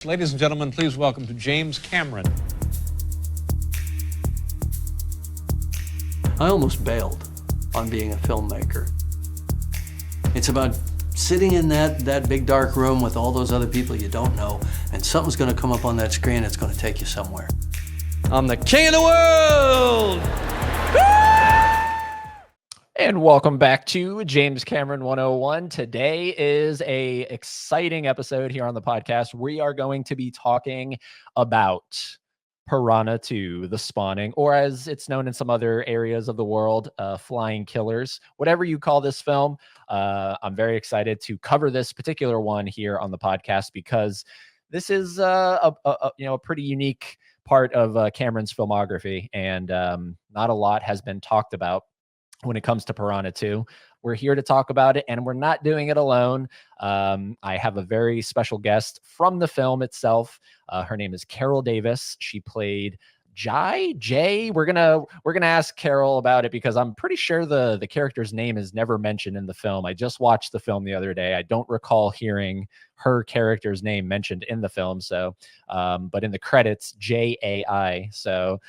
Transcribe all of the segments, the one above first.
Ladies and gentlemen, please welcome to James Cameron. I almost bailed on being a filmmaker. It's about sitting in that big dark room with all those other people you don't know, and something's gonna come up on that screen that's gonna take you somewhere. I'm the king of the world! And welcome back to James Cameron 101. Today is a exciting episode here on the podcast. We are going to be talking about Piranha II, The Spawning, or as it's known in some other areas of the world, Flying Killers. Whatever you call this film, I'm very excited to cover this particular one here on the podcast because this is a pretty unique part of Cameron's filmography, and not a lot has been talked about when it comes to Piranha 2. We're here to talk about it, and we're not doing it alone. I have a very special guest from the film itself. Her name is Carole Davis. She played Jay. We're gonna ask Carole about it because I'm pretty sure the character's name is never mentioned in the film. I just watched the film the other day. I don't recall hearing her character's name mentioned in the film. So, but in the credits, Jai. So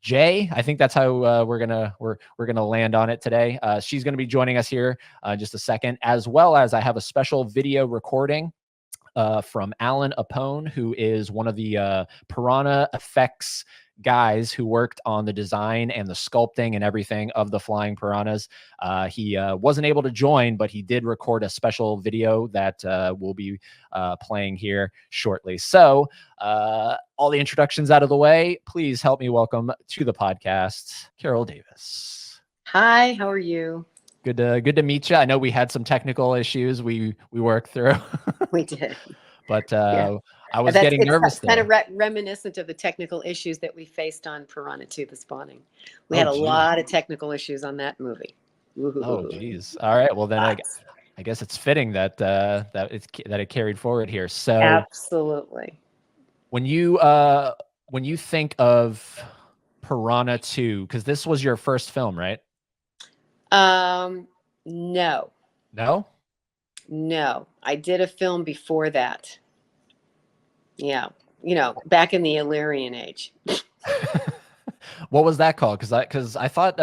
Jay, I think that's how we're gonna land on it today. She's gonna be joining us here in just a second, as well as I have a special video recording from Allan Apone, who is one of the Piranha effects guys who worked on the design and the sculpting and everything of the flying piranhas. He wasn't able to join, but he did record a special video that we'll be playing here shortly. So all the introductions out of the way, please help me welcome to the podcast, Carole Davis. Hi, how are you? Good to meet you. I know we had some technical issues we worked through. We did. But Yeah. I was getting nervous there. Kind of reminiscent of the technical issues that we faced on Piranha II, The Spawning. We had a lot of technical issues on that movie. Ooh. Oh, geez. All right. Well, then I guess it's fitting that it carried forward here. So absolutely. When you think of Piranha 2, because this was your first film, right? No. No, I did a film before that. Yeah, back in the Illyrian age. What was that called? Because I thought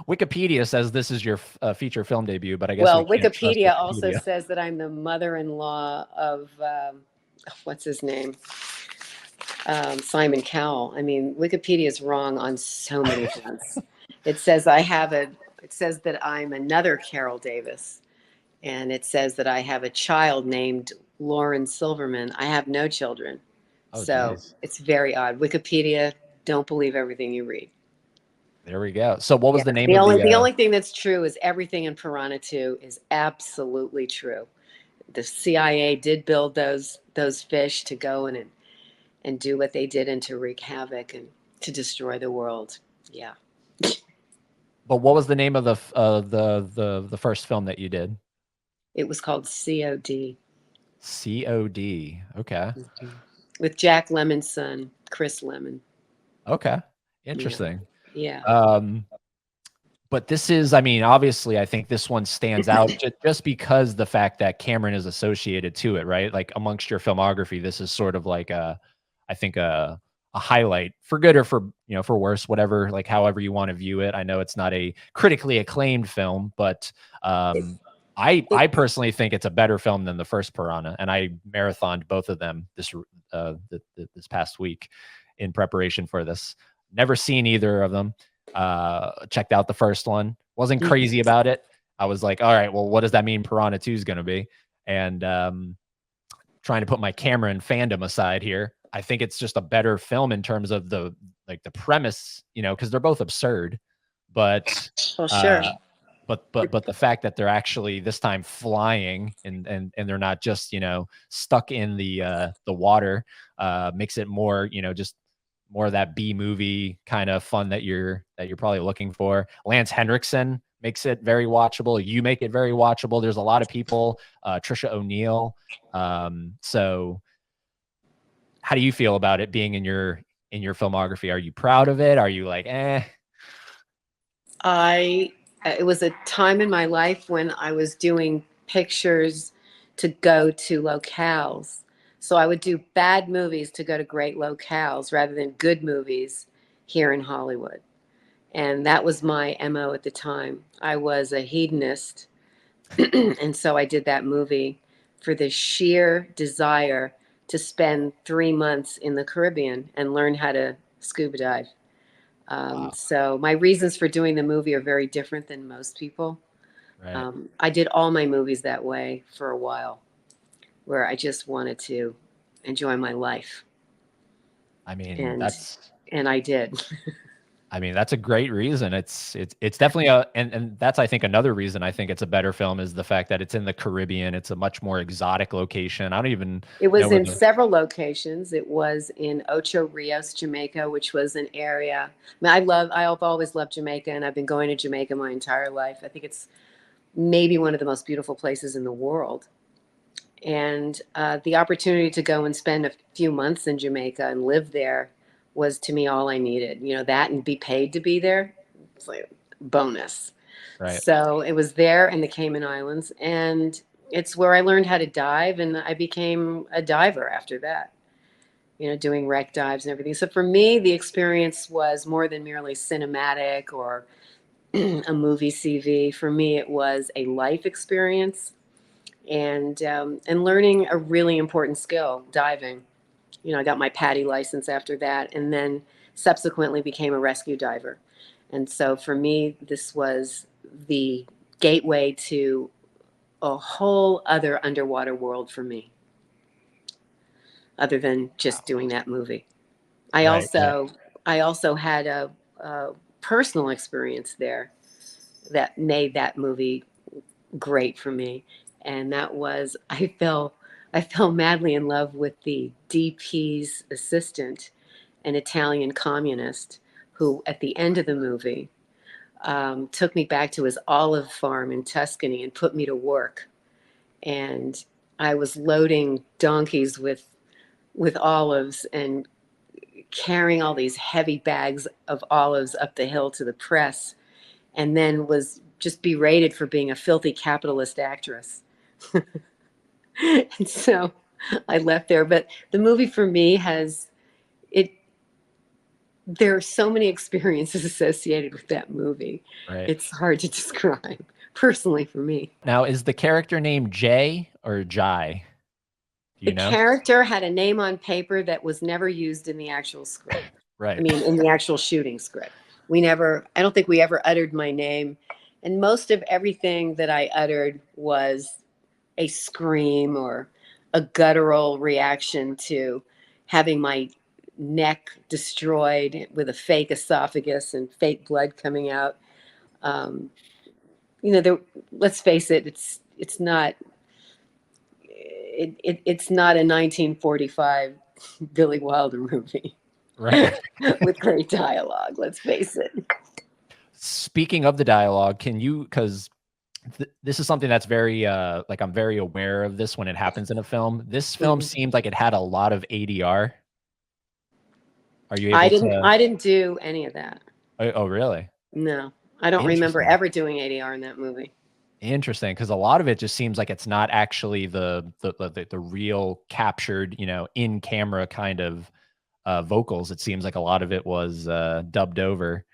Wikipedia says this is your feature film debut, but I guess Wikipedia also says that I'm the mother-in-law of what's his name, Simon Cowell. I mean, Wikipedia is wrong on so many things. It says that I'm another Carole Davis. And it says that I have a child named Lauren Silverman. I have no children. Oh, so geez. It's very odd. Wikipedia, don't believe everything you read. There we go. So what was the name the of the only thing that's true is everything in Piranha 2 is absolutely true. The CIA did build those fish to go and do what they did and to wreak havoc and to destroy the world. Yeah. But what was the name of the first film that you did? It was called COD. COD. Okay. With Jack Lemmon's son, Chris Lemmon. Okay. Interesting. Yeah. But this is, I mean, obviously, I think this one stands out just because the fact that Cameron is associated to it, right? Like amongst your filmography, this is sort of like I think a highlight, for good or for worse, whatever, like however you want to view it. I know it's not a critically acclaimed film, but I personally think it's a better film than the first Piranha, and I marathoned both of them this past week in preparation for this. Never seen either of them. Checked out the first one. Wasn't crazy about it. I was like, all right, well, what does that mean Piranha 2 is going to be? And trying to put my Cameron fandom aside here, I think it's just a better film in terms of the premise, because they're both absurd, but well, sure. But the fact that they're actually this time flying and they're not just stuck in the water makes it more just more of that B movie kind of fun that you're probably looking for. Lance Henriksen makes it very watchable. You make it very watchable. There's a lot of people. Trisha O'Neill. So how do you feel about it being in your filmography? Are you proud of it? Are you like, eh? It was a time in my life when I was doing pictures to go to locales. So I would do bad movies to go to great locales rather than good movies here in Hollywood. And that was my MO at the time. I was a hedonist. And so I did that movie for the sheer desire to spend 3 months in the Caribbean and learn how to scuba dive. Wow. So my reasons for doing the movie are very different than most people. Right. I did all my movies that way for a while, where I just wanted to enjoy my life, I mean, and that's I did. I mean, that's a great reason. It's definitely a and that's I think another reason I think it's a better film is the fact that it's in the Caribbean. It's a much more exotic location. I don't even It know was where in the several locations. It was in Ocho Rios, Jamaica, which was an area. I mean, I've always loved Jamaica, and I've been going to Jamaica my entire life. I think it's maybe one of the most beautiful places in the world. And the opportunity to go and spend a few months in Jamaica and live there was to me all I needed. You know, that and be paid to be there. It's like bonus. right. So it was there in the Cayman Islands, and it's where I learned how to dive, and I became a diver after that. You know, doing wreck dives and everything. So for me, the experience was more than merely cinematic or a movie CV. For me, it was a life experience and learning a really important skill, diving. You know, I got my PADI license after that, and then subsequently became a rescue diver. And so for me, this was the gateway to a whole other underwater world for me, other than just doing that movie. I Right, right. also I also had a personal experience there that made that movie great for me, and that was I fell madly in love with the DP's assistant, an Italian communist, who at the end of the movie took me back to his olive farm in Tuscany and put me to work. And I was loading donkeys with olives and carrying all these heavy bags of olives up the hill to the press, and then was just berated for being a filthy capitalist actress. And so I left there. But the movie for me has it. There are so many experiences associated with that movie. Right. It's hard to describe personally for me. Now, is the character name Jay or Jai? Do The you know? character had a name on paper that was never used in the actual script. I Right. mean, in the actual shooting script. I don't think we ever uttered my name. And most of everything that I uttered was a scream or a guttural reaction to having my neck destroyed with a fake esophagus and fake blood coming out. Um, you know, let's face it, it's not it's not a 1945 Billy Wilder movie Right. with great dialogue. Let's face it. Speaking of the dialogue, can you because this is something that's very like I'm very aware of this when it happens in a film. This film Mhm. seemed like it had a lot of ADR. Are you able to I didn't do any of that. oh really? No, I don't remember Interesting. ever doing ADR in that movie. Interesting, because a lot of it just seems like it's not actually the real captured, in camera kind of vocals. It seems like a lot of it was dubbed over.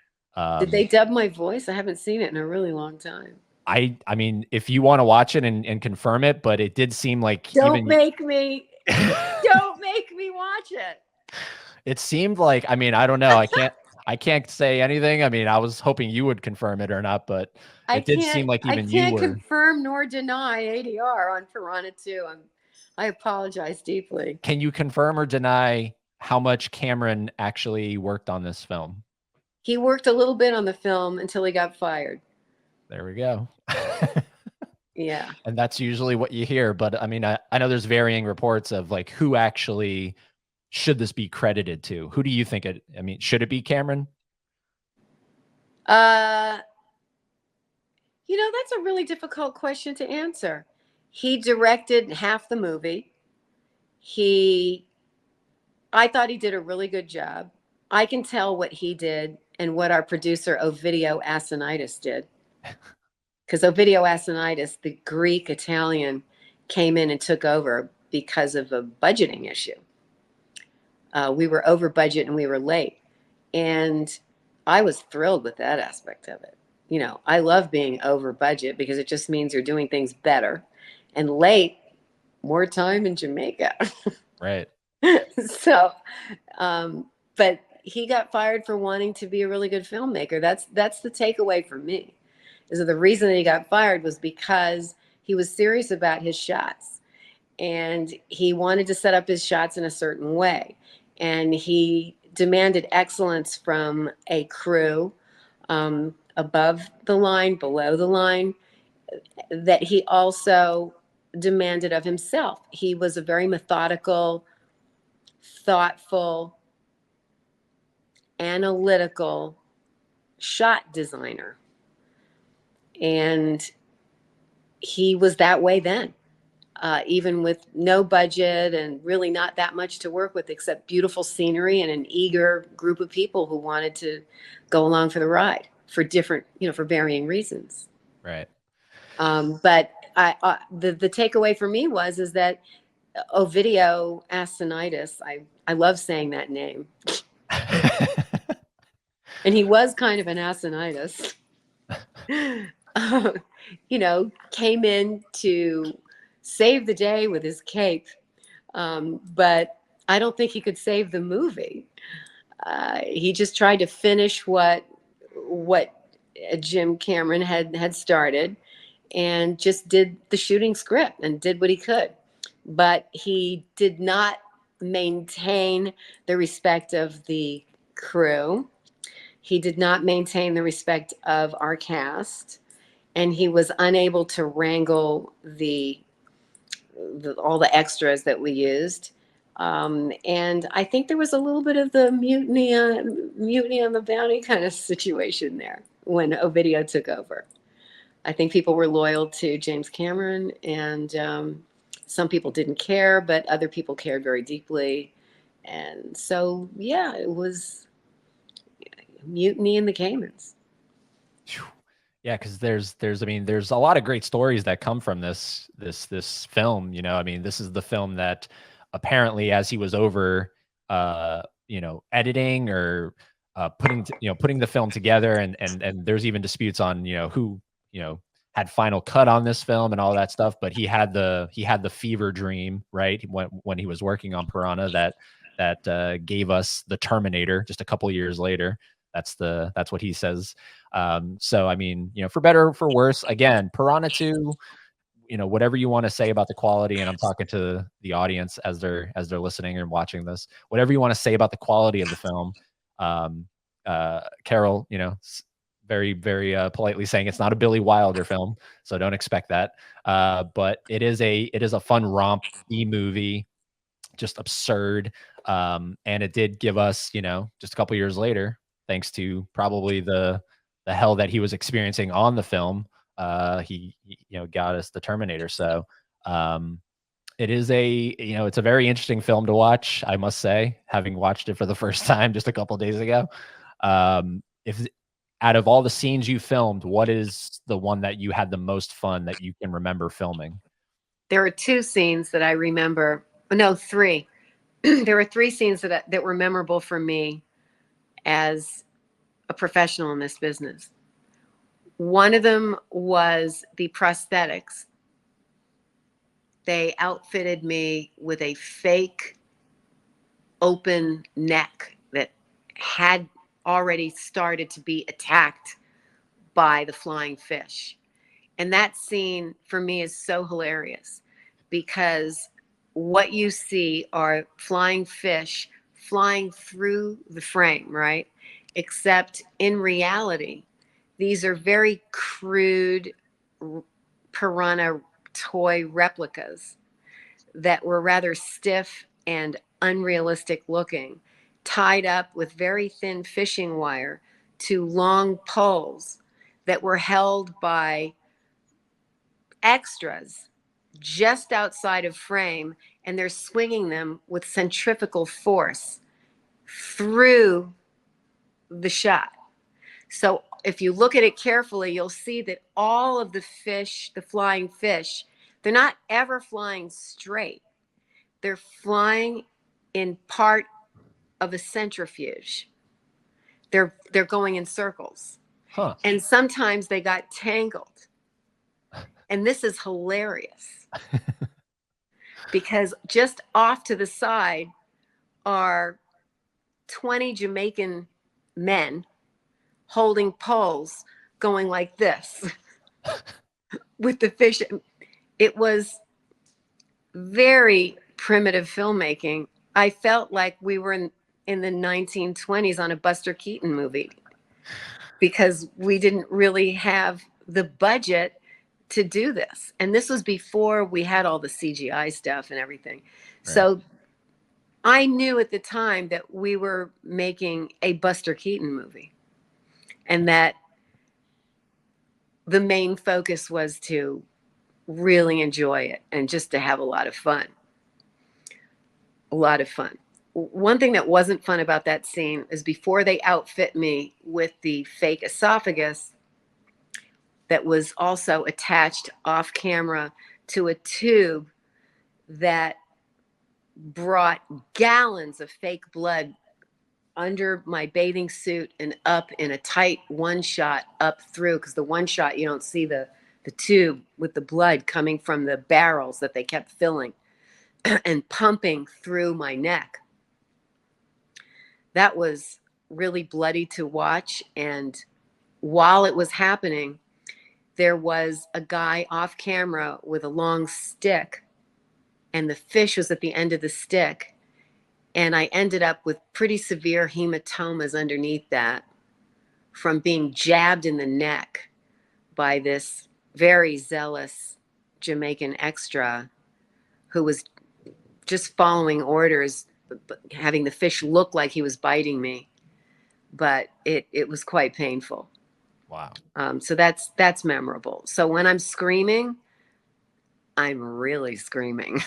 Did they dub my voice? I haven't seen it in a really long time. I mean, if you want to watch it and confirm it, but it did seem like Don't even make me don't make me watch it. it seemed like, I mean, I don't know. I can't say anything. I mean, I was hoping you would confirm it or not, but it did seem like I even you can't were. confirm nor deny ADR on Piranha 2. I apologize deeply. Can you confirm or deny how much Cameron actually worked on this film? He worked a little bit on the film until he got fired. There we go. Yeah. And that's usually what you hear. But I mean, I know there's varying reports of like who actually should this be credited to? Who do you think I mean, should it be Cameron? Uh, that's a really difficult question to answer. He directed half the movie. He I thought he did a really good job. I can tell what he did and what our producer Ovidio Asinitis did. Because Ovidio Asinitis, the Greek Italian, came in and took over. because of a budgeting issue. We were over budget and we were late. And I was thrilled with that aspect of it. You know, I love being over budget because it just means you're doing things better. And late, more time in Jamaica. Right. So, but he got fired for wanting to be a really good filmmaker. That's the takeaway for me. Is that the reason that he got fired was because he was serious about his shots, and he wanted to set up his shots in a certain way, and he demanded excellence from a crew, above the line, below the line, that he also demanded of himself. He was a very methodical, thoughtful, analytical shot designer. And he was that way then, even with no budget and really not that much to work with except beautiful scenery and an eager group of people who wanted to go along for the ride for different, for varying reasons. Right. But the takeaway for me is that Ovidio Asinitis, I love saying that name. And he was kind of an Asinitis. Came in to save the day with his cape. But I don't think he could save the movie. He just tried to finish what Jim Cameron had started, and just did the shooting script and did what he could. But he did not maintain the respect of the crew. He did not maintain the respect of our cast, and he was unable to wrangle all the extras that we used. And I think there was a little bit of the mutiny on the bounty kind of situation there when Ovidio took over. I think people were loyal to James Cameron, and some people didn't care, but other people cared very deeply. And so, yeah, it was mutiny in the Caymans. Yeah, because there's a lot of great stories that come from this film. This is the film that apparently, as he was over, editing or putting the film together, and there's even disputes on who had final cut on this film and all that stuff. But he had the fever dream, right, when he was working on Piranha that gave us the Terminator just a couple years later. That's what he says. So for better or for worse, again, Piranha 2, whatever you want to say about the quality, and I'm talking to the audience as they're listening and watching this, whatever you want to say about the quality of the film, Carole, very, very politely saying it's not a Billy Wilder film, so don't expect that. But it is a fun romp movie, just absurd. And it did give us, just a couple years later, thanks to probably the hell that he was experiencing on the film, he got us the Terminator. So it is it's a very interesting film to watch, I must say, having watched it for the first time just a couple days ago. If out of all the scenes you filmed, what is the one that you had the most fun that you can remember filming? There are two scenes that I remember. No, three. There were three scenes that were memorable for me as a professional in this business. One of them was the prosthetics. They outfitted me with a fake open neck that had already started to be attacked by the flying fish. And that scene for me is so hilarious because what you see are flying fish flying through the frame, right? Except in reality, these are very crude piranha toy replicas that were rather stiff and unrealistic looking, tied up with very thin fishing wire to long poles that were held by extras just outside of frame, and they're swinging them with centrifugal force through the shot. So if you look at it carefully, you'll see that all of the fish, the flying fish, they're not ever flying straight. they're flying in part of a centrifuge. They're going in circles. Huh. And sometimes they got tangled. And this is hilarious because just off to the side are 20 Jamaican men holding poles going like this with the fish. It was very primitive filmmaking. I felt like we were in the 1920s on a Buster Keaton movie because we didn't really have the budget to do this. And this was before we had all the CGI stuff and everything. Right. So I knew at the time that we were making a Buster Keaton movie and that the main focus was to really enjoy it and just to have a lot of fun. A lot of fun. One thing that wasn't fun about that scene is before they outfit me with the fake esophagus that was also attached off camera to a tube that brought gallons of fake blood under my bathing suit and up in a tight one shot up through, because the one shot you don't see the tube with the blood coming from the barrels that they kept filling and pumping through my neck. That was really bloody to watch. And while it was happening, there was a guy off camera with a long stick, and the fish was at the end of the stick. And I ended up with pretty severe hematomas underneath that from being jabbed in the neck by this very zealous Jamaican extra who was just following orders, having the fish look like he was biting me. But it was quite painful. Wow. So that's memorable. So when I'm screaming, I'm really screaming.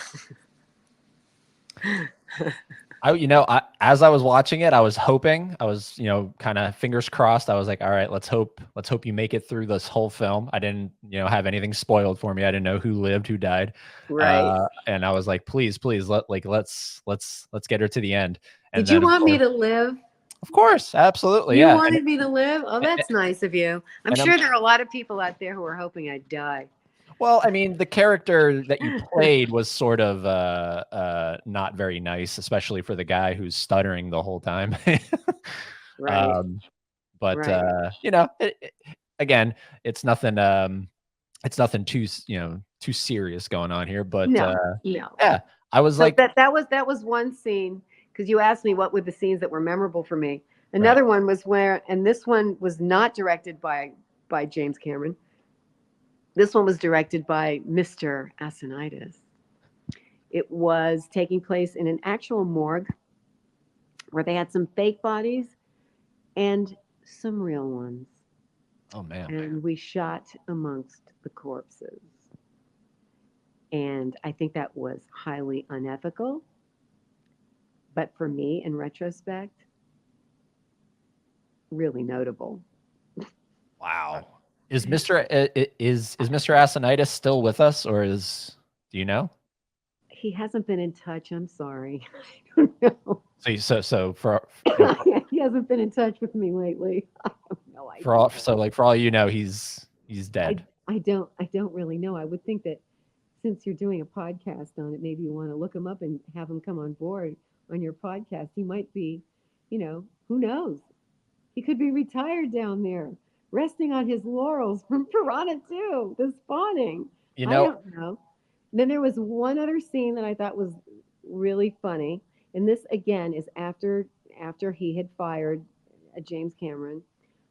As I was watching it, I was hoping, kind of fingers crossed. I was like, all right, let's hope you make it through this whole film. I didn't, have anything spoiled for me. I didn't know who lived, who died. Right. And I was like, please, let's get her to the end. And Did you then, want me to live? Of course, absolutely. You Yeah. wanted me to live? Oh, that's nice of you. I'm sure there are a lot of people out there who are hoping I'd die. Well, I mean, the character that you played was sort of not very nice, especially for the guy who's stuttering the whole time. Right. But Right. again, it's nothing too too serious going on here. But No. yeah, I was So like, that was one scene, because you asked me what were the scenes that were memorable for me. Another one was where, and this one was not directed by James Cameron. This one was directed by Mr. Asinitis. It was taking place in an actual morgue where they had some fake bodies and some real ones. oh man, And we shot amongst the corpses. And I think that was highly unethical. But for me, in retrospect, really notable. wow. Is Mr. Asinitis still with us, or do you know? He hasn't been in touch. I'm sorry. I don't know. So for He hasn't been in touch with me lately. I have no idea. for all you know, he's dead. I don't really know. I would think that since you're doing a podcast on it, maybe you want to look him up and have him come on board on your podcast. He might be, who knows? He could be retired down there, resting on his laurels from Piranha II, the spawning. I don't know. Then there was one other scene that I thought was really funny, and this again is after he had fired James Cameron,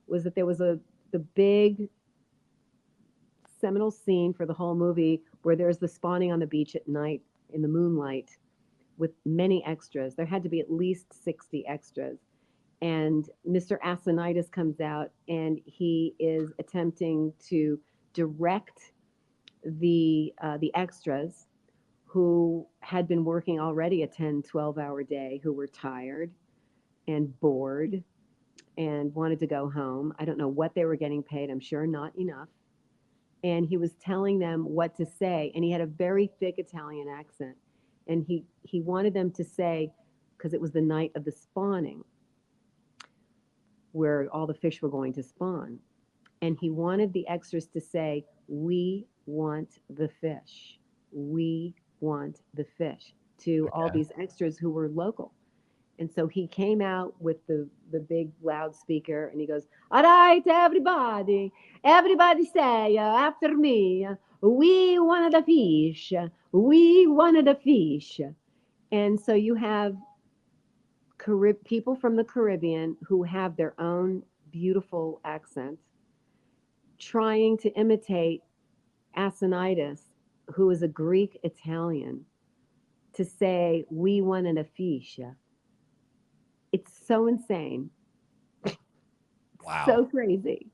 was that there was the big seminal scene for the whole movie where there's the spawning on the beach at night in the moonlight with many extras. There had to be at least 60 extras. And Mr. Asinitis comes out and he is attempting to direct the extras who had been working already a 10, 12-hour day, who were tired and bored and wanted to go home. I don't know what they were getting paid. I'm sure not enough. And he was telling them what to say. And he had a very thick Italian accent. And he wanted them to say, because it was the night of the spawning, where all the fish were going to spawn. And he wanted the extras to say, "We want the fish. We want the fish," to all Okay. these extras who were local. And so he came out with the big loudspeaker and he goes, "All right, everybody say after me, we wanted a fish. We wanted a fish." And so you have people from the Caribbean who have their own beautiful accent trying to imitate Asinitis, who is a Greek Italian, to say, "We wanted a fish." It's so insane. Wow. So crazy.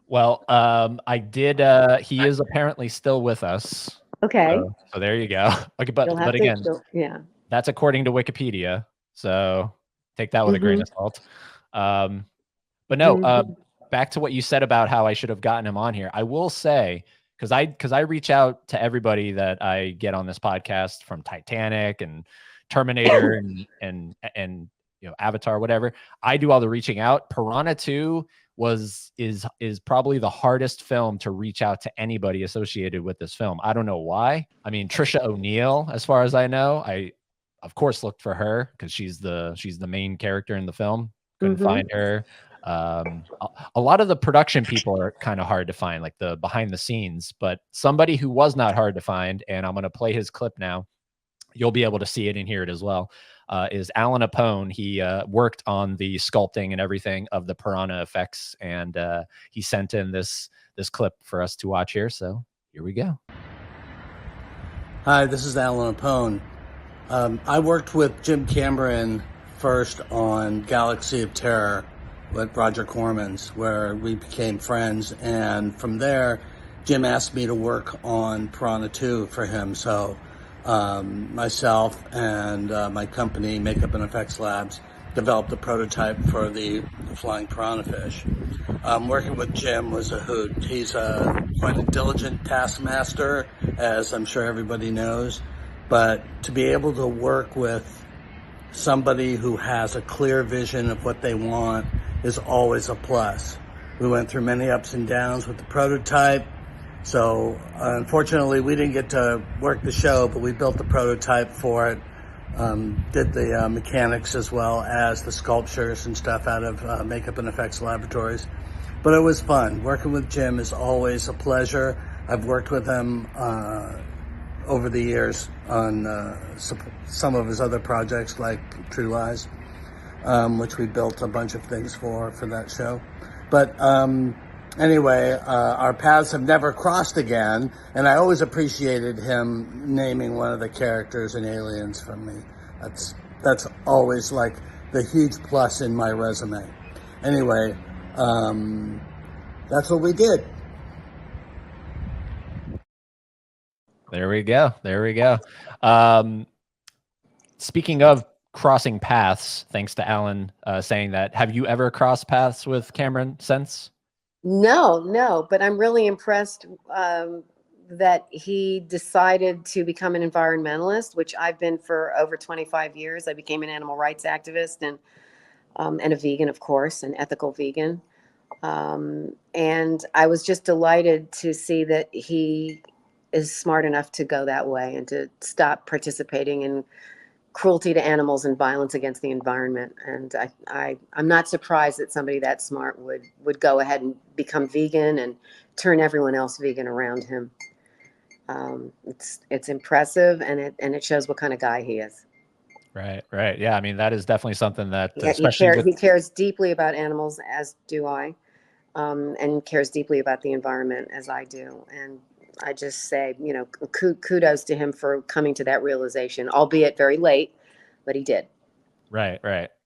Well, I did. He is apparently still with us. Okay. So there you go. Okay, You'll but have again, yeah. that's according to Wikipedia. So take that with a grain of salt. But no, back to what you said about how I should have gotten him on here. I will say, because I reach out to everybody that I get on this podcast, from Titanic and Terminator and Avatar, whatever. I do all the reaching out. Piranha 2 is probably the hardest film to reach out to anybody associated with this film. I don't know why. I mean, Trisha O'Neill, as far as I know, I of course looked for her because she's the main character in the film. Couldn't find her. A lot of the production people are kind of hard to find, like the behind the scenes, but somebody who was not hard to find, and I'm going to play his clip now. You'll be able to see it and hear it as well. Is Allan Apone. He worked on the sculpting and everything of the piranha effects, and he sent in this clip for us to watch here. So here we go. Hi, this is Allan Apone. I worked with Jim Cameron first on Galaxy of Terror with Roger Corman's, where we became friends, and from there, Jim asked me to work on Piranha 2 for him. So myself and my company, Makeup and Effects Labs, developed a prototype for the flying piranha fish. Working with Jim was a hoot. He's quite a diligent taskmaster, as I'm sure everybody knows, but to be able to work with somebody who has a clear vision of what they want is always a plus. We went through many ups and downs with the prototype. So unfortunately, we didn't get to work the show, but we built the prototype for it, did the mechanics as well as the sculptures and stuff out of Makeup and Effects Laboratories. But it was fun. Working with Jim is always a pleasure. I've worked with him over the years on some of his other projects, like True Lies, which we built a bunch of things for that show. But anyway, our paths have never crossed again, and I always appreciated him naming one of the characters in Aliens for me. That's always like the huge plus in my resume. Anyway, that's what we did. There we go. There we go. Speaking of crossing paths, thanks to Alan saying that, have you ever crossed paths with Cameron since? No, but I'm really impressed that he decided to become an environmentalist, which I've been for over 25 years. I became an animal rights activist and a vegan, of course, an ethical vegan. And I was just delighted to see that he is smart enough to go that way and to stop participating in cruelty to animals and violence against the environment. And I'm not surprised that somebody that smart would go ahead and become vegan and turn everyone else vegan around him. It's impressive, and it shows what kind of guy he is. Right. Yeah, I mean, that is definitely something that, Yeah, especially he cares deeply about animals, as do I, and cares deeply about the environment, as I do. And I just say, kudos to him for coming to that realization, albeit very late, but he did. Right.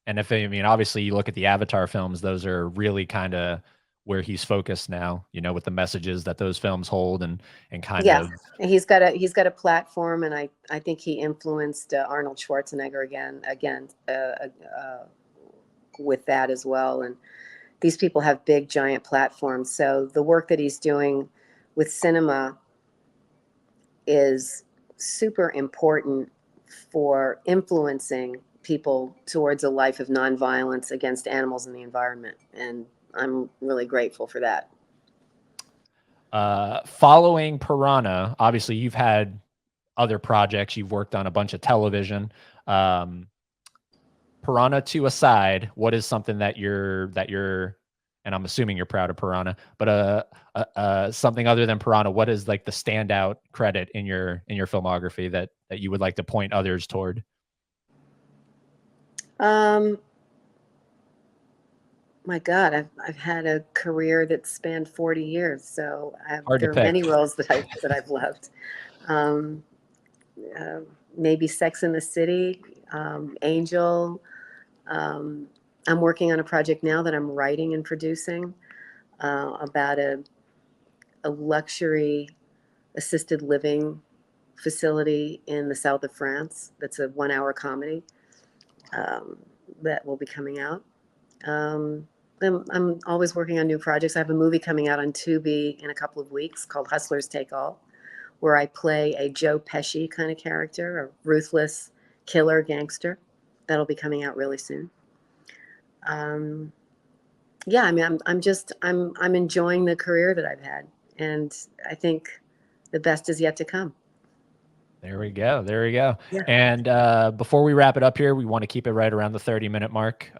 And obviously you look at the Avatar films, those are really kind of where he's focused now, with the messages that those films hold and kind of. He's got a platform, and I think he influenced Arnold Schwarzenegger again with that as well. And these people have big, giant platforms. So the work that he's doing with cinema is super important for influencing people towards a life of nonviolence against animals and the environment. And I'm really grateful for that. Following Piranha, obviously you've had other projects. You've worked on a bunch of television. Piranha 2 aside, what is something that you're, and I'm assuming you're proud of Piranha, but something other than Piranha, what is like the standout credit in your filmography that you would like to point others toward? My God, I've had a career that spanned 40 years, so Hard to there are pick. many roles that I've loved. Um, Maybe Sex in the City, Angel. I'm working on a project now that I'm writing and producing about a luxury assisted living facility in the south of France. That's a 1-hour comedy that will be coming out. I'm always working on new projects. I have a movie coming out on Tubi in a couple of weeks called Hustlers Take All, where I play a Joe Pesci kind of character, a ruthless killer gangster. That'll be coming out really soon. Yeah, I mean, I'm enjoying the career that I've had, and I think the best is yet to come. There we go. There we go. Yeah. And before we wrap it up here, we want to keep it right around the 30-minute mark.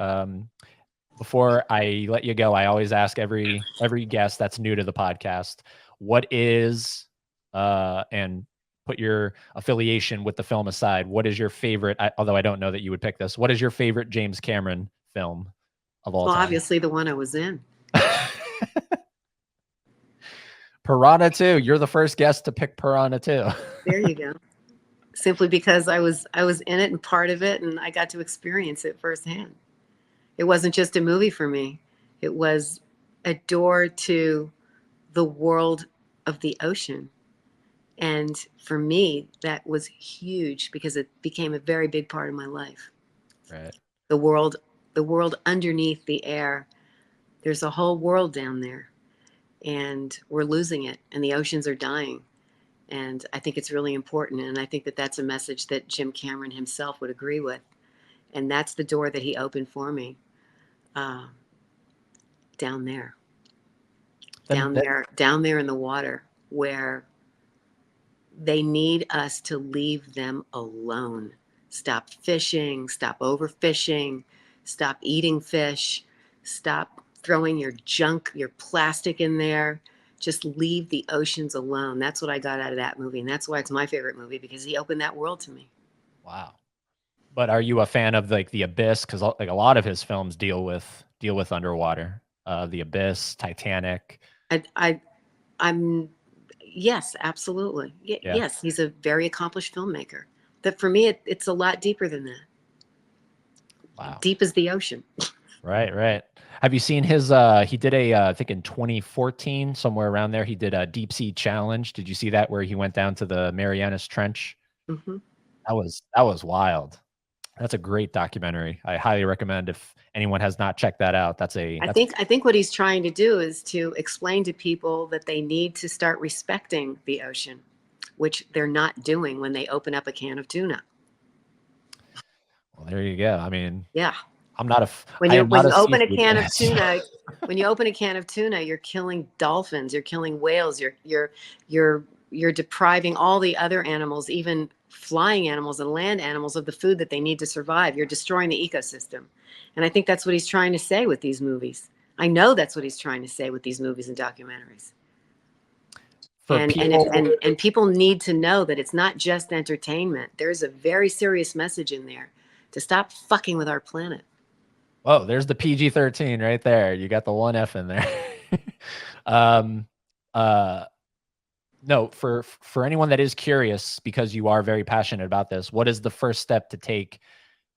Before I let you go, I always ask every guest that's new to the podcast, what is, and put your affiliation with the film aside, what is your favorite, although I don't know that you would pick this, what is your favorite James Cameron film of all time? Obviously the one I was in. Piranha 2. You're the first guest to pick Piranha 2. There you go. Simply because I was in it and part of it, and I got to experience it firsthand. It wasn't just a movie for me. It was a door to the world of the ocean. And for me, that was huge because it became a very big part of my life. Right. The world underneath the air. There's a whole world down there, and we're losing it, and the oceans are dying. And I think it's really important. And I think that that's a message that Jim Cameron himself would agree with. And that's the door that he opened for me. Down there in the water, where they need us to leave them alone. Stop fishing, stop overfishing, stop eating fish, stop throwing your junk, your plastic in there. Just leave the oceans alone. That's what I got out of that movie. And that's why it's my favorite movie, because he opened that world to me. Wow. But are you a fan of like The Abyss? Because like a lot of his films deal with underwater. The Abyss, Titanic. I'm yes, absolutely. Yeah. Yes, he's a very accomplished filmmaker. That for me, it's a lot deeper than that. Wow. Deep as the ocean. Right, right. Have you seen his? He did I think in 2014, somewhere around there, he did a deep sea challenge. Did you see that, where he went down to the Marianas Trench? Mm-hmm. That was wild. That's a great documentary. I highly recommend if anyone has not checked that out. I think what he's trying to do is to explain to people that they need to start respecting the ocean, which they're not doing when they open up a can of tuna. Well, there you go. I mean, yeah. I'm not a. When you open a can guy. of tuna, when you open a can of tuna, you're killing dolphins, you're killing whales, you're depriving all the other animals, even flying animals and land animals, of the food that they need to survive. You're destroying the ecosystem. And I think that's what he's trying to say with these movies. I know that's what he's trying to say with these movies and documentaries. And people need to know that it's not just entertainment. There's a very serious message in there to stop fucking with our planet. Oh, there's the PG-13 right there. You got the one F in there. No, for anyone that is curious, because you are very passionate about this, what is the first step to take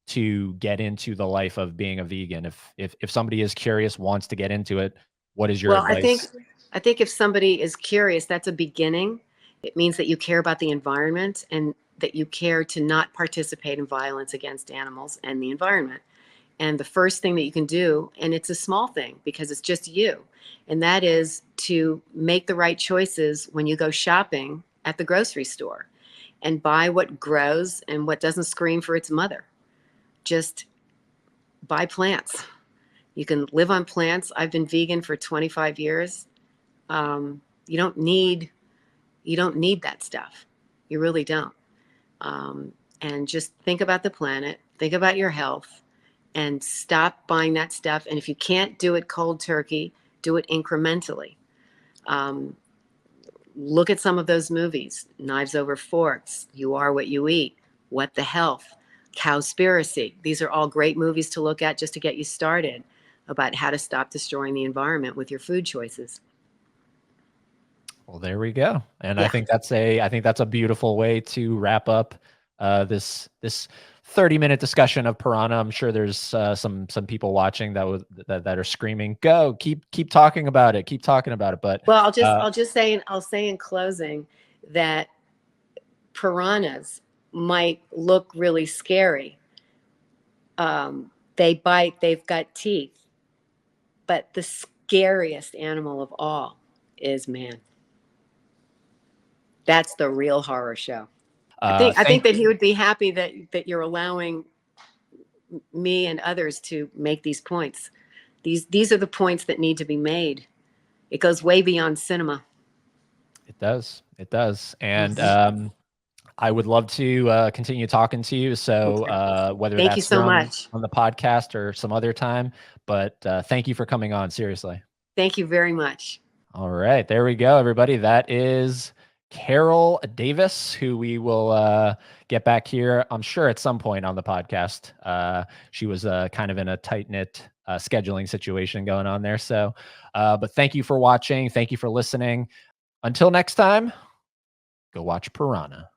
to get into the life of being a vegan? If somebody is curious, wants to get into it, what is your advice? I think if somebody is curious, that's a beginning. It means that you care about the environment and that you care to not participate in violence against animals and the environment. And the first thing that you can do, and it's a small thing because it's just you, and that is to make the right choices when you go shopping at the grocery store. and buy what grows and what doesn't scream for its mother. Just buy plants. You can live on plants. I've been vegan for 25 years. You don't need that stuff. You really don't. And just think about the planet, think about your health, and stop buying that stuff. And if you can't do it cold turkey, do it incrementally. Look at some of those movies: Knives Over Forks, You Are What You Eat, What the Health, Cowspiracy. These are all great movies to look at just to get you started about how to stop destroying the environment with your food choices. Well, there we go. And Yeah. I think that's a beautiful way to wrap up this 30-minute discussion of Piranha. I'm sure there's some people watching that are screaming, "Go, keep talking about it, keep talking about it." But Well, I'll say in closing that piranhas might look really scary. They bite, they've got teeth, but the scariest animal of all is man. That's the real horror show. I think that he would be happy that you're allowing me and others to make these points. These are the points that need to be made. It goes way beyond cinema. It does. And I would love to continue talking to you. So whether Thank you that's so here much. on the podcast or some other time, but thank you for coming on. Seriously. Thank you very much. All right, there we go, everybody. That is Carole Davis, who we will get back here, I'm sure, at some point on the podcast. She was kind of in a tight-knit scheduling situation going on there. So, but thank you for watching. Thank you for listening. Until next time, go watch Piranha.